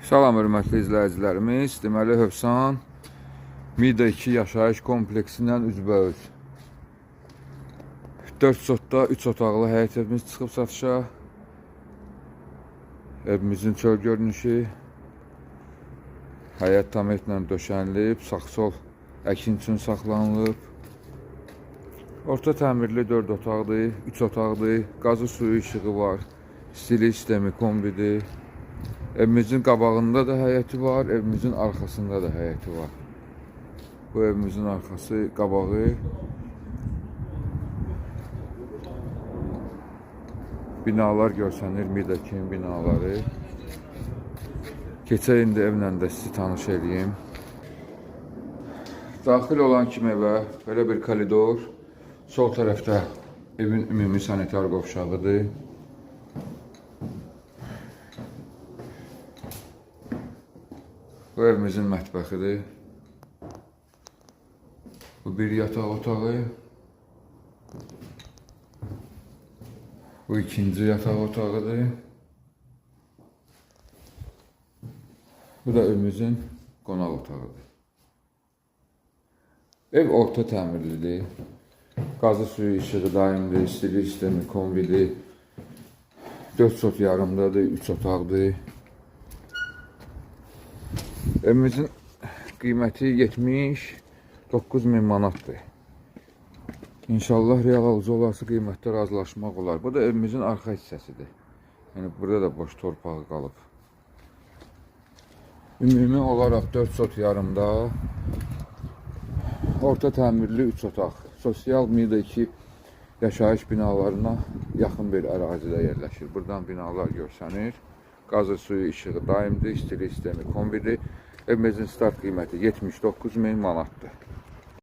Salam hörmətli izləyicilərimiz. Deməli Hövsan Mida 2 yaşayış kompleksindən üzbəüz 4 sotda 3 otaqlı həyət evimiz çıxıb satışa. Evimizin çöl görünüşü, həyət tam etlə döşənilib, sağ-sol əkin üçün saxlanılıb. Orta təmirli 4 otaqdır, 3 otaqdır, qazı suyu işığı var, stili sistemi kombidir. Evimizin qabağında da həyəti var, evimizin arxasında da həyəti var. Bu evimizin arxası, qabağı. Binalar görsənir, Mida 2-nin binaları. Keçək indi evlə də sizi tanış edeyim. Daxil olan kimi evə belə bir koridor. Sol tərəfdə evin ümumi sanitar qovşağıdır. Bu evimizin mətbəxidir. Bu bir yataq otağı. Bu ikinci yataq otağıdır. Bu da evimizin qonaq otağıdır. Ev orta təmirlidir. Qazı suyu işığı daimdir, stili sistemi kombidir. 4 sot yarımdadır, 3 otaqdır. Evimizin qiyməti 79.000 manatdır. İnşallah real alıcı olarsa qiymətdə razılaşmaq olar. Bu da evimizin arxa hissəsidir. Yəni burada da boş torpağı qalıb. Ümumi olaraq 4 sot yarımda, orta təmirli 3 otaq. Sosial Mida 2 yaşayış binalarına yaxın bir ərazidə yerləşir. Buradan binalar görsənir. Qazı suyu işığı daimdir, stili sistemi kombidir. Evimizin start qiyməti 79.000 manatdır.